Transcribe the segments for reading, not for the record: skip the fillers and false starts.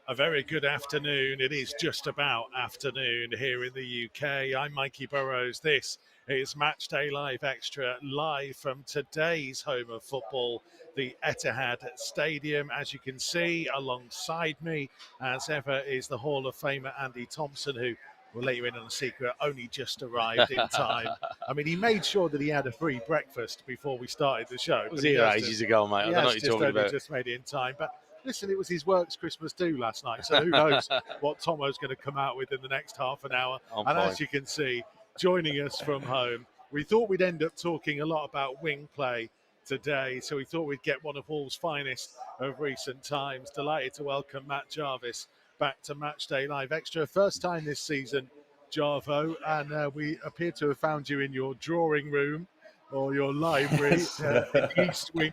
A very good afternoon. It is just about afternoon here in the UK. I'm Mikey Burrows. This is Matchday Live Extra, live from today's home of football, the Etihad Stadium. As you can see, alongside me, as ever, is the Hall of Famer Andy Thompson, who will let you in on a secret, only just arrived in time. I mean, he made sure that he had a free breakfast before we started the show. Was here ages ago, mate. I don't know what you're talking about. Just made it in time. But listen, it was his works Christmas do last night, so who knows what Tomo's going to come out with in the next half an hour. As you can see, joining us from home, we thought we'd end up talking a lot about wing play today, so we thought we'd get one of Hull's finest of recent times. Delighted to welcome Matt Jarvis back to Matchday Live Extra. First time this season, Jarvo, and we appear to have found you in your drawing room or your library, the east wing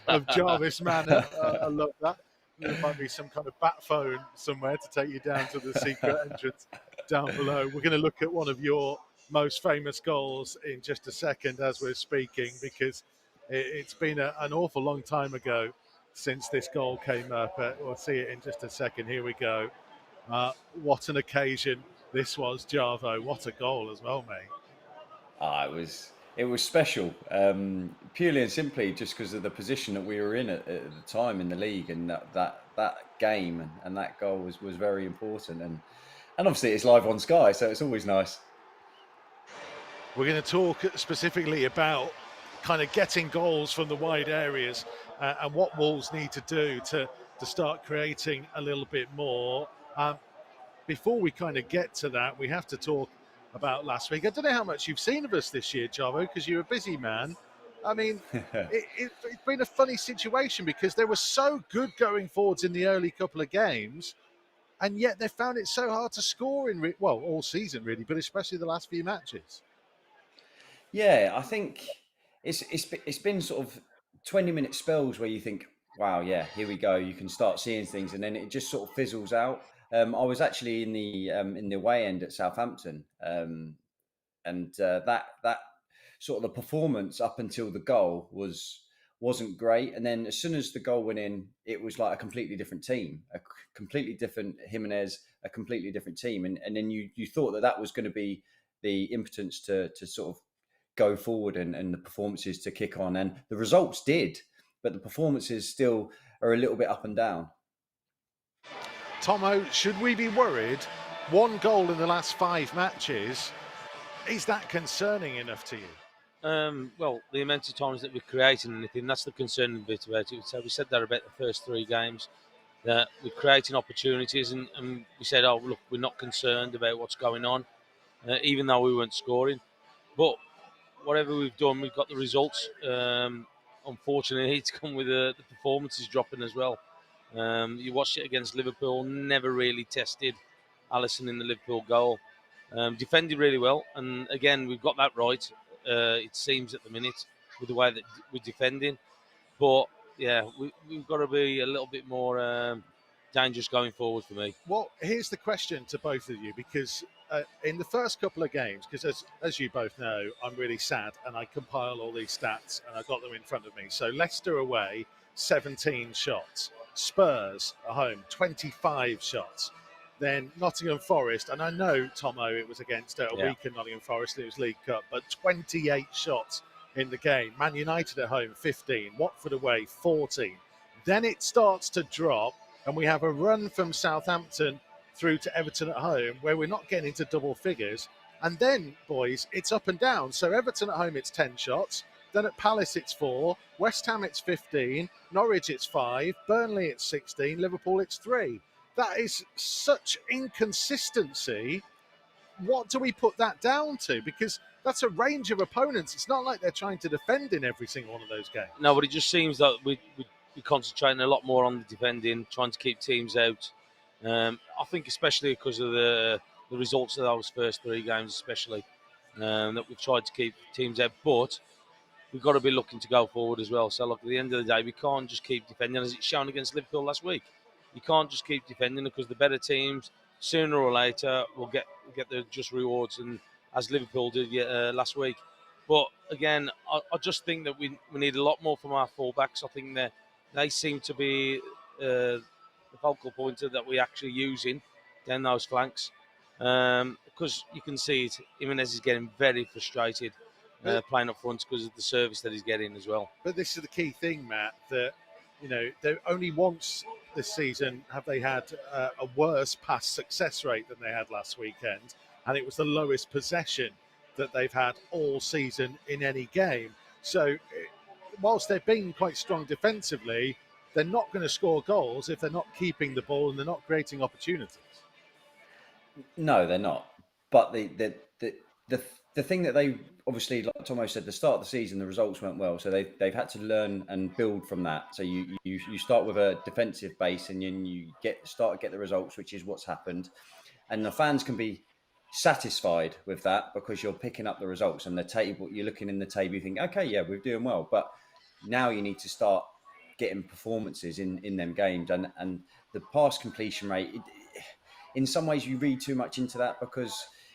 of Jarvis Manor. I love that. There might be some kind of bat phone somewhere to take you down to the secret entrance down below. We're going to look at one of your most famous goals in just a second as we're speaking, because it's been an awful long time ago since this goal came up. We'll see it in just a second. Here we go. What an occasion this was, Jarvo. What a goal as well, mate. It was special, purely and simply just because of the position that we were in at the time in the league, and that game and that goal was very important. And obviously it's live on Sky, so it's always nice. We're going to talk specifically about kind of getting goals from the wide areas and what Wolves need to do to start creating a little bit more. Before we kind of get to that, we have to talk about last week. I don't know how much you've seen of us this year, Jarvo, because you're a busy man. I mean, it's been a funny situation because they were so good going forwards in the early couple of games, and yet they found it so hard to score in, all season really, but especially the last few matches. Yeah, I think it's been sort of 20-minute spells where you think, wow, yeah, here we go. You can start seeing things, and then it just sort of fizzles out. I was actually in the away end at Southampton, and that sort of the performance up until the goal wasn't great, and then as soon as the goal went in, it was like a completely different team, a completely different Jimenez, a completely different team, and then you thought that was going to be the impotence to sort of go forward and the performances to kick on, and the results did, but the performances still are a little bit up and down. Tomo, should we be worried? One goal in the last 5 matches, is that concerning enough to you? Well, the amount of times that we're creating anything, that's the concerning bit about it. So we said that about the first 3 games, that we're creating opportunities, and we said, oh, look, we're not concerned about what's going on, even though we weren't scoring. But whatever we've done, we've got the results. Unfortunately, it's come with the performances dropping as well. You watched it against Liverpool, never really tested Alisson in the Liverpool goal. Defended really well, and again, we've got that right. It seems at the minute with the way that we're defending, but yeah, we've got to be a little bit more dangerous going forward for me. Well, here's the question to both of you, because in the first couple of games, because as you both know, I'm really sad and I compile all these stats and I've got them in front of me. So Leicester away, 17 shots. Spurs at home, 25 shots. Then Nottingham Forest, and I know, Tomo, it was against a weakened Nottingham Forest, it was League Cup, but 28 shots in the game. Man United at home, 15. Watford away, 14. Then it starts to drop, and we have a run from Southampton through to Everton at home, where we're not getting into double figures. And then, boys, it's up and down. So Everton at home, it's 10 shots. Then at Palace, it's 4. West Ham, it's 15. Norwich, it's 5. Burnley, it's 16. Liverpool, it's 3. That is such inconsistency. What do we put that down to? Because that's a range of opponents. It's not like they're trying to defend in every single one of those games. No, but it just seems that we're concentrating a lot more on the defending, trying to keep teams out. I think especially because of the results of those first 3 games, especially, that we've tried to keep teams out. But we've got to be looking to go forward as well. So, look, at the end of the day, we can't just keep defending, as it's shown against Liverpool last week. You can't just keep defending, because the better teams, sooner or later, will get the just rewards, and as Liverpool did last week. But again, I just think that we need a lot more from our fullbacks. I think they seem to be the focal point that we're actually using down those flanks. Because you can see it, Jimenez is getting very frustrated playing up front because of the service that he's getting as well. But this is the key thing, Matt, that, they only once this season have they had a worse pass success rate than they had last weekend, and it was the lowest possession that they've had all season in any game. So whilst they're being quite strong defensively, they're not going to score goals if they're not keeping the ball and they're not creating opportunities. No, they're not. But the thing that they obviously, like Tomo said, the start of the season, the results went well. So they've had to learn and build from that. So you start with a defensive base and then you start to get the results, which is what's happened. And the fans can be satisfied with that because you're picking up the results and the table. You're looking in the table, you think, okay, yeah, we're doing well. But now you need to start getting performances in them games, and the pass completion rate. In some ways, you read too much into that because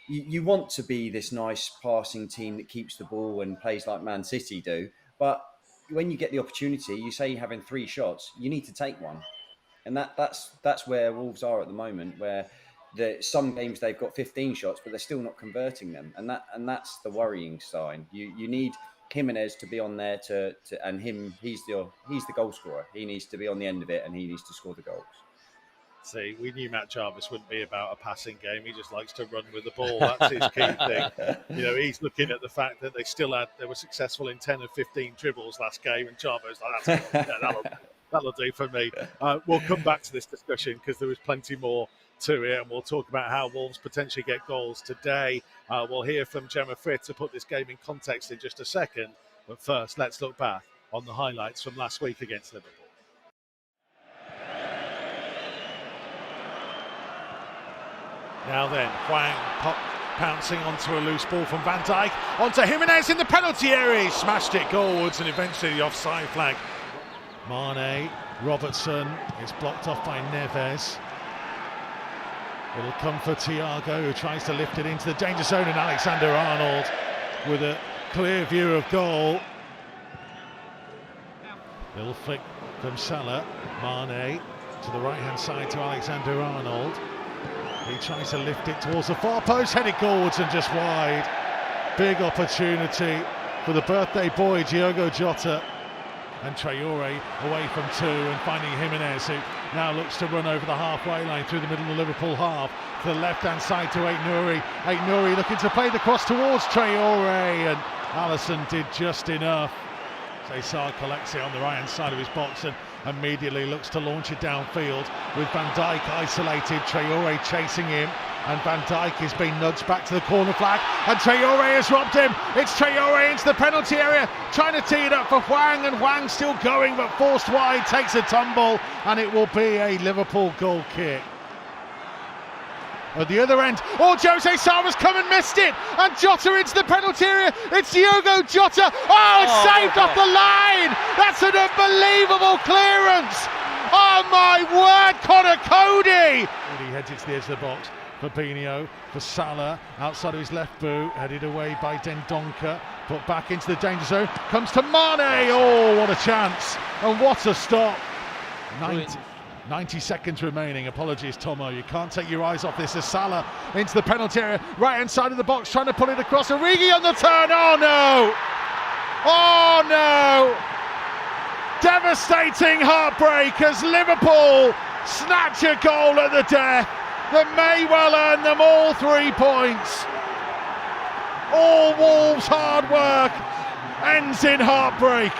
you want to be this nice passing team that keeps the ball and plays like Man City do. But when you get the opportunity, you say you're having 3 shots, you need to take one. And that's where Wolves are at the moment, where some games they've got 15 shots, but they're still not converting them. And that's the worrying sign. You need Jimenez to be on there and he's the goal scorer. He needs to be on the end of it and he needs to score the goals. See, we knew Matt Jarvis wouldn't be about a passing game. He just likes to run with the ball. That's his key thing. He's looking at the fact that they were successful in 10 of 15 dribbles last game, and Jarvis that'll do for me. We'll come back to this discussion because there was plenty more to it, and we'll talk about how Wolves potentially get goals today. We'll hear from Gemma Frith to put this game in context in just a second. But first, let's look back on the highlights from last week against Liverpool. Now then, Hwang pouncing onto a loose ball from Van Dijk, onto Jimenez in the penalty area. He smashed it goalwards and eventually the offside flag. Mane, Robertson is blocked off by Neves. It'll come for Thiago, who tries to lift it into the danger zone, and Alexander-Arnold with a clear view of goal. Little flick from Salah. Mane to the right-hand side to Alexander-Arnold. He tries to lift it towards the far post, headed goalwards and just wide. Big opportunity for the birthday boy, Diogo Jota. And Traore away from 2 and finding Jimenez, who now looks to run over the halfway line through the middle of the Liverpool half to the left-hand side to Aït-Nouri. Aït-Nouri looking to play the cross towards Traore, and Alisson did just enough. Cesar collects it on the right-hand side of his box and immediately looks to launch it downfield with Van Dijk isolated, Traore chasing him, and Van Dijk is being nudged back to the corner flag, and Traore has robbed him. It's Traore into the penalty area, trying to tee it up for Hwang, and Hwang still going but forced wide, takes a tumble, and it will be a Liverpool goal kick. At the other end, Jose Sarva's come and missed it, and Jota into the penalty area. It's Diogo Jota. It's saved off the line. That's an unbelievable clearance. Oh my word, Connor Cody. He heads it to the edge of the box. Fabinho for Salah, outside of his left boot, headed away by Dendoncker, put back into the danger zone, comes to Mane. Oh, what a chance, and what a stop. 90 seconds remaining. Apologies, Tomo. You can't take your eyes off this. As Salah into the penalty area, right-hand side of the box, trying to pull it across. Origi on the turn. Oh, no! Oh, no! Devastating heartbreak as Liverpool snatch a goal at the death that may well earn them all 3 points. All Wolves' hard work ends in heartbreak.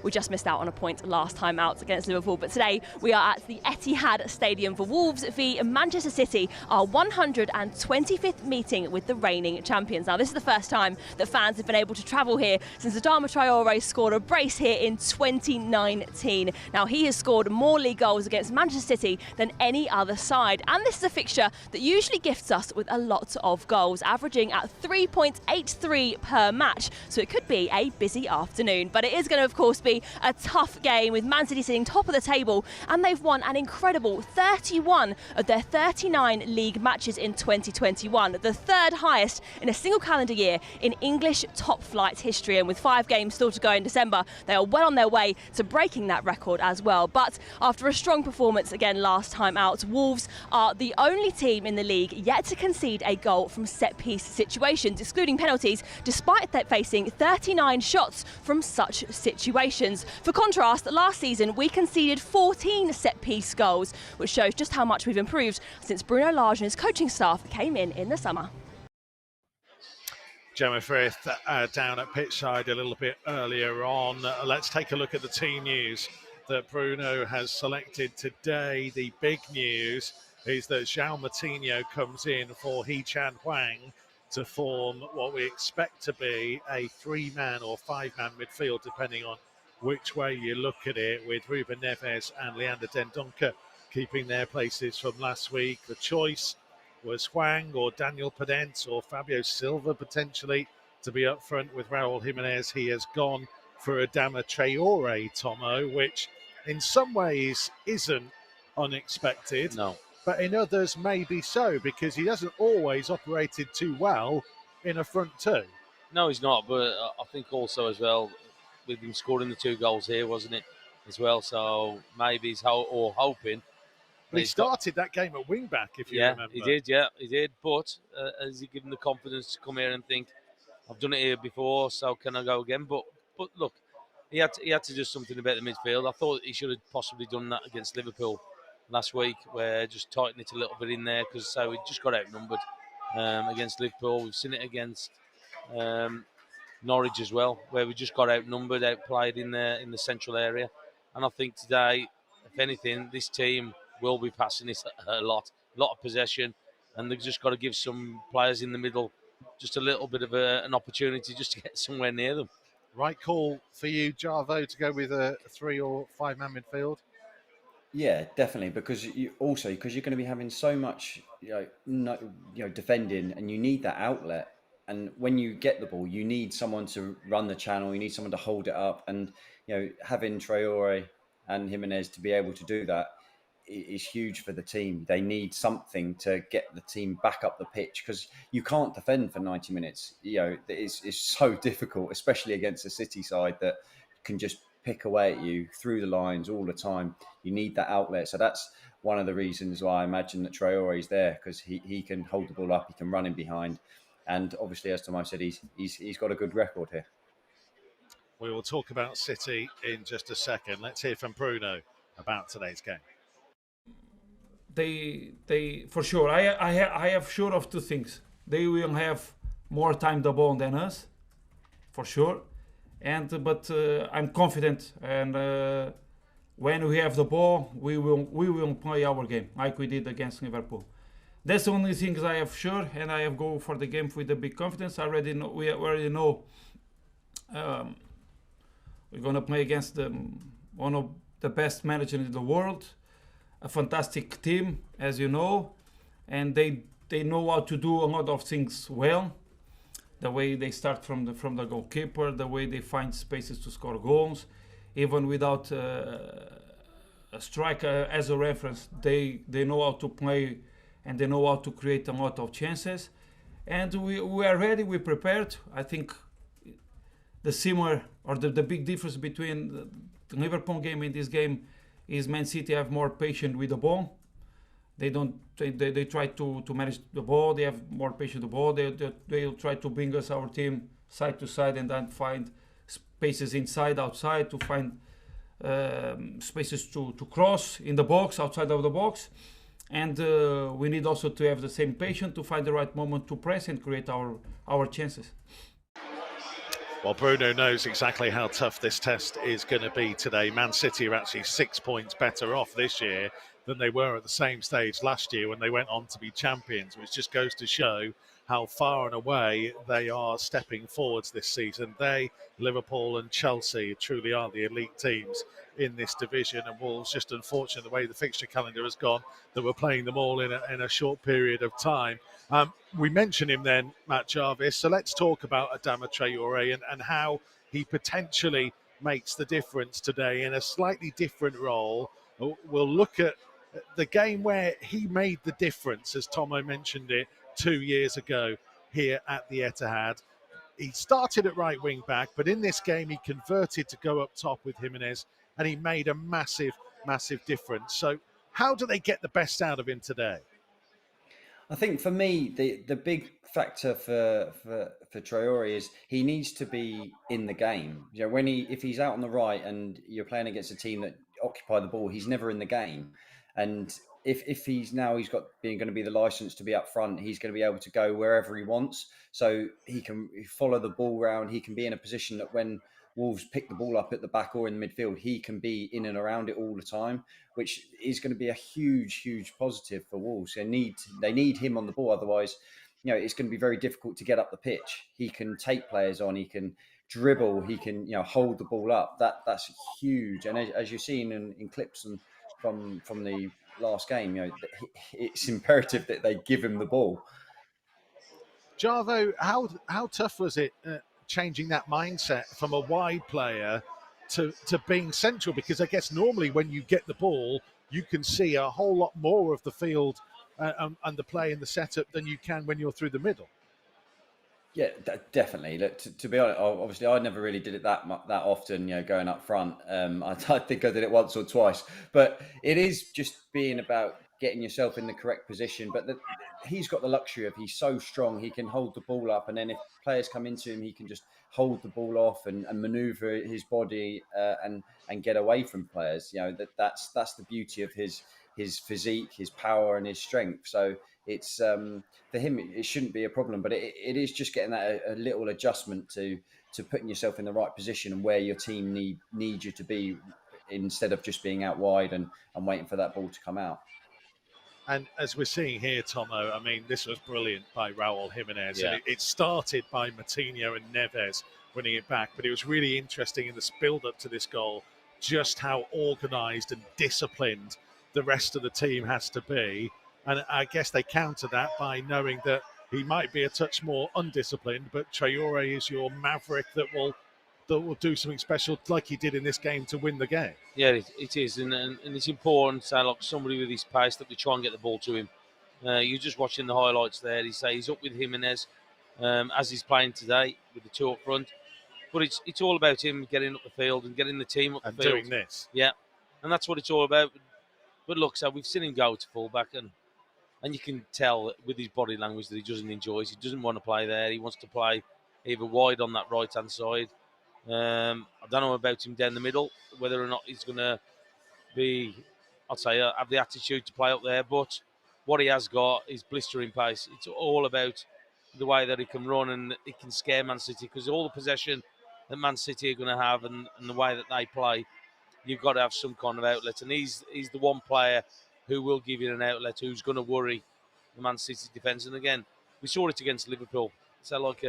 We just missed out on a point last time out against Liverpool, but today we are at the Etihad Stadium for Wolves v Manchester City, our 125th meeting with the reigning champions. Now, this is the first time that fans have been able to travel here since Adama Traore scored a brace here in 2019. Now, he has scored more league goals against Manchester City than any other side, and this is a fixture that usually gifts us with a lot of goals, averaging at 3.83 per match, so it could be a busy afternoon. But it is going to, of course, be be a tough game with Man City sitting top of the table, and they've won an incredible 31 of their 39 league matches in 2021, the third highest in a single calendar year in English top flight history. And with 5 games still to go in December, they are well on their way to breaking that record as well. But after a strong performance again last time out, Wolves are the only team in the league yet to concede a goal from set-piece situations, excluding penalties, despite facing 39 shots from such situations. For contrast, last season we conceded 14 set-piece goals, which shows just how much we've improved since Bruno Lage and his coaching staff came in the summer. Gemma Frith down at pitchside a little bit earlier on. Let's take a look at the team news that Bruno has selected today. The big news is that João Moutinho comes in for Hee-Chan Hwang to form what we expect to be a 3-man or 5-man midfield, depending on which way you look at it, with Ruben Neves and Leander Dendoncker keeping their places from last week. The choice was Hwang or Daniel Podence or Fabio Silva potentially to be up front with Raul Jimenez. He has gone for Adama Traore, Tomo, which in some ways isn't unexpected. No. But in others maybe so, because he hasn't always operated too well in a front two. No, he's not, but I think also as well, with him scoring the 2 goals here, wasn't it, as well? So maybe he's hoping. But he started that game at wing-back, if you remember. He did. But has he given the confidence to come here and think, I've done it here before, so can I go again? But look, he had to do something about the midfield. I thought he should have possibly done that against Liverpool last week, where just tighten it a little bit in there, because so we just got outnumbered against Liverpool. We've seen it against Norwich as well, where we just got outnumbered, outplayed in the central area. And I think today, if anything, this team will be passing this a lot of possession, and they've just got to give some players in the middle just a little bit of an opportunity just to get somewhere near them. Right call for you, Jarvo, to go with a 3 or 5-man midfield? Yeah, definitely, because you're going to be having so much, defending, and you need that outlet. And when you get the ball, you need someone to run the channel. You need someone to hold it up, and having Traore and Jimenez to be able to do that is huge for the team. They need something to get the team back up the pitch, because you can't defend for 90 minutes. It's so difficult, especially against a City side that can just pick away at you through the lines all the time. You need that outlet. So that's one of the reasons why I imagine that Traore is there, because he can hold the ball up, he can run in behind. And obviously, as Tomo said, he's got a good record here. We will talk about City in just a second. Let's hear from Bruno about today's game. They for sure. I have sure of 2 things. They will have more time the ball than us, for sure. But I'm confident, and when we have the ball, we will play our game like we did against Liverpool. That's the only things I have sure, and I have go for the game with a big confidence. We already know we're gonna play against one of the best managers in the world, a fantastic team, as you know, and they know how to do a lot of things well. The way they start from the goalkeeper, the way they find spaces to score goals, even without a striker as a reference, they know how to play, and they know how to create a lot of chances. And we are ready, we're prepared. I think the big difference between the Liverpool game and this game is Man City have more patience with the ball. They try to manage the ball. They have more patience with the ball. They'll try to bring our team side to side, and then find spaces inside, outside, to find spaces to cross in the box, outside of the box. And we need also to have the same patience to find the right moment to press and create our chances. Well, Bruno knows exactly how tough this test is going to be today. Man City are actually 6 points better off this year than they were at the same stage last year when they went on to be champions, which just goes to show how far and away they are stepping forwards this season. They, Liverpool and Chelsea, truly are the elite teams in this division, and Wolves, just unfortunate the way the fixture calendar has gone, that we're playing them all in a short period of time. We mentioned him then, Matt Jarvis, so let's talk about Adama Traore and how he potentially makes the difference today in a slightly different role. We'll look at the game where he made the difference, as Tomo mentioned it 2 years ago here at the Etihad. He started at right wing back, but in this game he converted to go up top with Jimenez, and he made a massive, massive difference. So how do they get the best out of him today? I think for me, the big factor for Traore is he needs to be in the game. You know, if he's out on the right and you're playing against a team that occupy the ball, he's never in the game. And if he's going to be the license to be up front, he's going to be able to go wherever he wants. So he can follow the ball round. He can be in a position that when Wolves pick the ball up at the back or in the midfield, he can be in and around it all the time, which is going to be a huge, huge positive for Wolves. They need him on the ball. Otherwise, you know, it's going to be very difficult to get up the pitch. He can take players on. He can dribble. He can, you know, hold the ball up. That's huge. And as you're seeing in clips and from the last game, you know, it's imperative that they give him the ball. Jarvo, how tough was it changing that mindset from a wide player to being central? Because I guess normally when you get the ball, you can see a whole lot more of the field and the play and the setup than you can when you're through the middle. Yeah, definitely. Look, to be honest, obviously, I never really did it that often. You know, going up front. I think I did it once or twice, but it is just being about getting yourself in the correct position. But he's got the luxury of he's so strong, he can hold the ball up, and then if players come into him, he can just hold the ball off and maneuver his body and get away from players. You know, that's the beauty of his physique, his power, and his strength. So it's for him, it shouldn't be a problem, but it is just getting that a little adjustment to putting yourself in the right position and where your team need you to be, instead of just being out wide and waiting for that ball to come out. And as we're seeing here, Tomo, I mean, this was brilliant by Raul Jimenez. Yeah. And it started by Matinho and Neves winning it back, but it was really interesting in the build-up to this goal, just how organised and disciplined the rest of the team has to be. And I guess they counter that by knowing that he might be a touch more undisciplined, but Traore is your maverick that will do something special like he did in this game to win the game. Yeah, it is, and it's important to like somebody with his pace that we try and get the ball to him. You're just watching the highlights there. He's up with Jimenez as he's playing today with the two up front. But it's all about him getting up the field and getting the team up the field. And doing this. Yeah, and that's what it's all about. But look, so we've seen him go to fullback, and you can tell with his body language that he doesn't enjoy it. He doesn't want to play there. He wants to play either wide on that right-hand side. I don't know about him down the middle, whether or not he's going to be, I'd say, have the attitude to play up there. But what he has got is blistering pace. It's all about the way that he can run and he can scare Man City, because all the possession that Man City are going to have and the way that they play, you've got to have some kind of outlet. And he's the one player who will give you an outlet, who's going to worry the Man City defence. And again, we saw it against Liverpool. So like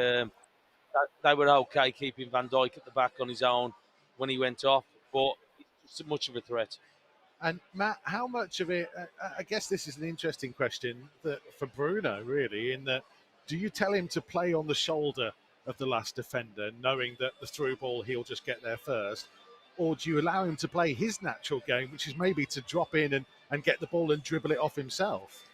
they were okay keeping Van Dijk at the back on his own when he went off, but it's much of a threat. And Matt, how much of it, I guess this is an interesting question for Bruno, really, in that, do you tell him to play on the shoulder of the last defender, knowing that the through ball, he'll just get there first? Or do you allow him to play his natural game, which is maybe to drop in and get the ball and dribble it off himself?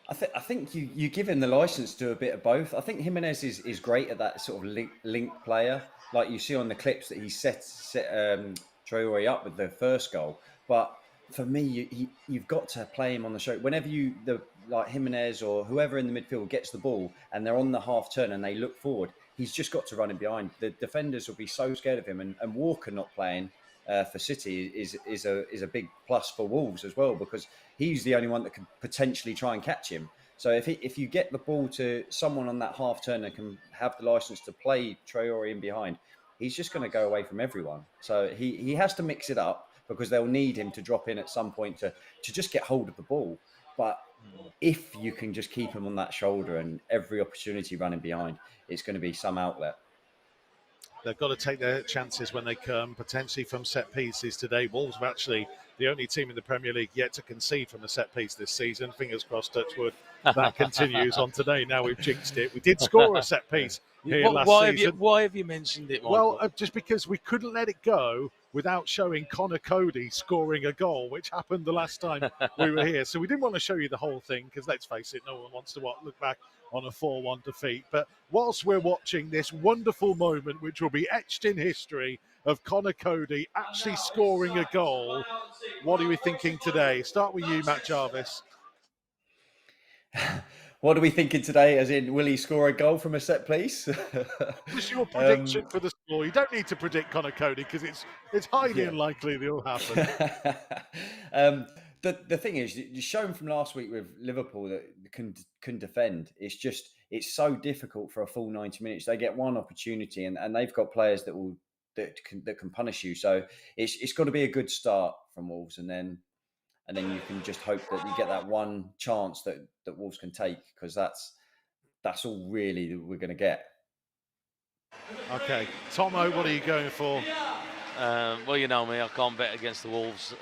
I think you give him the license to do a bit of both. I think Jimenez is great at that sort of link player, like you see on the clips that he set Traore up with the first goal. But for me, you've got to play him on the show. Whenever like Jimenez or whoever in the midfield gets the ball and they're on the half turn and they look forward, he's just got to run him behind. The defenders will be so scared of him, and Walker not playing for City is a big plus for Wolves as well, because he's the only one that can potentially try and catch him. So if you get the ball to someone on that half turn and can have the license to play Traore in behind, he's just going to go away from everyone. So he has to mix it up, because they'll need him to drop in at some point to just get hold of the ball. But if you can just keep him on that shoulder and every opportunity running behind, it's going to be some outlet. They've got to take their chances when they come, potentially from set pieces today. Wolves have actually the only team in the Premier League yet to concede from a set piece this season. Fingers crossed, touch wood, that continues on today. Now we've jinxed it. We did score a set piece here last season. Why have you mentioned it, Michael? Well, just because we couldn't let it go without showing Connor Cody scoring a goal, which happened the last time we were here. So we didn't want to show you the whole thing because, let's face it, no one wants to look back on a 4-1 defeat. But whilst we're watching this wonderful moment, which will be etched in history, of Connor Cody actually scoring a goal, what are we thinking today? Start with you, Matt Jarvis. What are we thinking today, as in, will he score a goal from a set piece? What's your prediction for the score? You don't need to predict Connor Cody because it's highly unlikely that it'll happen. The thing is, you shown from last week with Liverpool that can defend. It's so difficult for a full 90 minutes. They get one opportunity, and they've got players that can punish you. So it's got to be a good start from Wolves, and then you can just hope that you get that one chance that Wolves can take, because that's all really that we're going to get. Okay, Tomo, what are you going for? Well, you know me, I can't bet against the Wolves,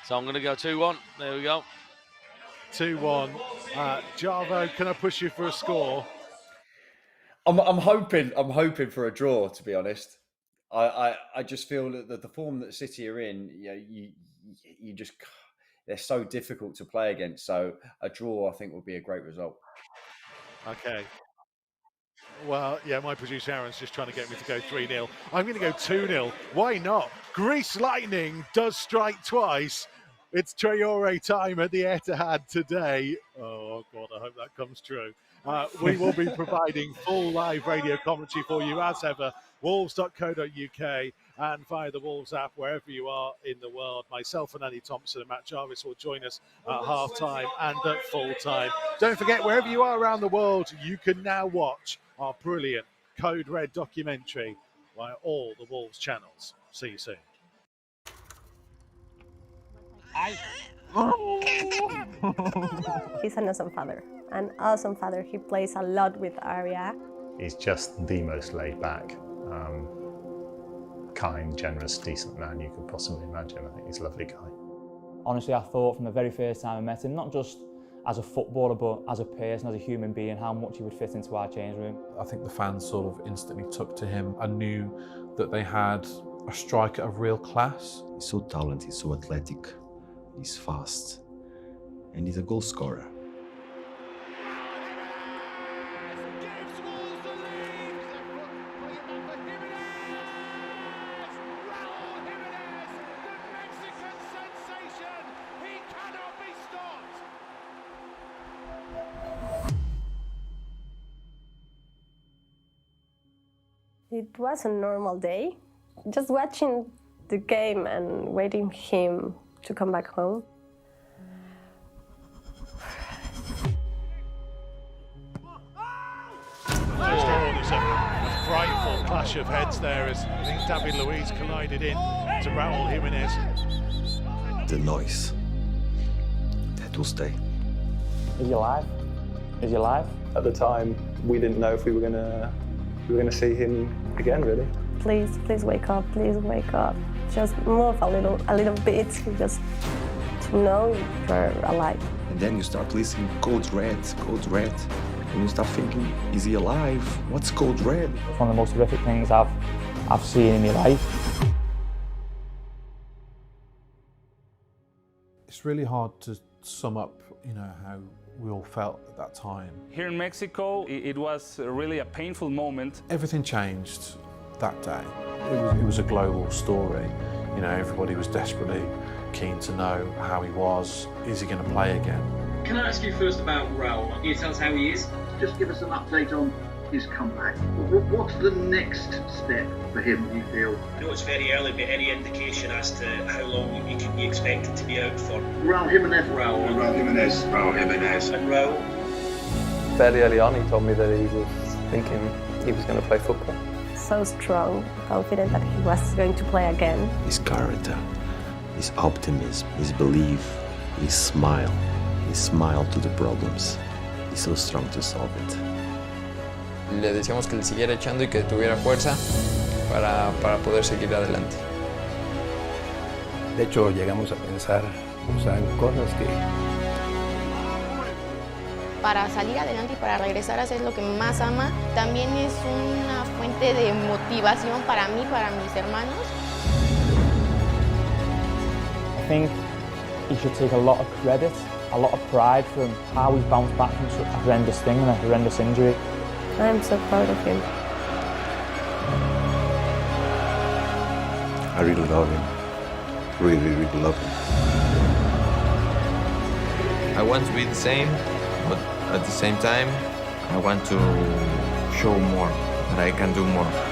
so I'm going to go 2-1. There we go. 2-1. Jarvo, can I push you for a score? I'm hoping for a draw, to be honest. I just feel that the form that City are in, you just, they're so difficult to play against. So a draw, I think, would be a great result. Okay. Well, yeah, my producer Aaron's just trying to get me to go 3-0. I'm going to go 2-0. Why not? Grease Lightning does strike twice. It's Traore time at the Etihad today. Oh, God, I hope that comes true. We will be providing full live radio commentary for you as ever. Wolves.co.uk and via the Wolves app, wherever you are in the world. Myself and Andy Thompson and Matt Jarvis will join us at half-time and at full-time. Don't forget, wherever you are around the world, you can now watch our brilliant Code Red documentary via all the Wolves channels. See you soon. He's an awesome father, He plays a lot with Arya. He's just the most laid back, kind, generous, decent man you could possibly imagine. I think he's a lovely guy. Honestly, I thought from the very first time I met him, not just as a footballer, but as a person, as a human being, how much he would fit into our change room. I think the fans sort of instantly took to him and knew that they had a striker of real class. He's so talented, he's so athletic, he's fast, and he's a goal scorer. It was a normal day, just watching the game and waiting for him to come back home. First of all, there's a frightful clash of heads there as I think David Luiz collided in to Raul Jimenez. The noise, that will stay. Is he alive? Is he alive? At the time, we didn't know if we were gonna see him again, really. Please wake up, Just move a little bit, just to know you're alive. And then you start listening, Code Red, and you start thinking, is he alive? What's Code Red? It's one of the most horrific things I've seen in my life. It's really hard to sum up, how we all felt at that time. Here in Mexico, it was really a painful moment. Everything changed that day. It was a global story. Everybody was desperately keen to know how he was. Is he going to play again? Can I ask you first about Raul? Can you tell us how he is? Just give us an update on his comeback. What's the next step for him, do you feel? I know it's very early, but any indication as to how long he can be expected to be out for? Raul Jimenez. And Raul? Fairly early on, he told me that he was thinking he was going to play football. So strong, confident that he was going to play again. His character, his optimism, his belief, his smile to the problems. He's so strong to solve it. Le decíamos que le siguiera echando y que tuviera fuerza para poder seguir adelante. De hecho, llegamos a pensar, o sea, en cosas que... Para salir adelante y para regresar a hacer lo que más ama, también es una fuente de motivación para mí, para mis hermanos. I think he should take a lot of credit, a lot of pride from how he bounced back from such a horrendous thing and a horrendous injury. I'm so proud of him. I really love him. Really, really love him. I want to be the same, but at the same time, I want to show more, that I can do more.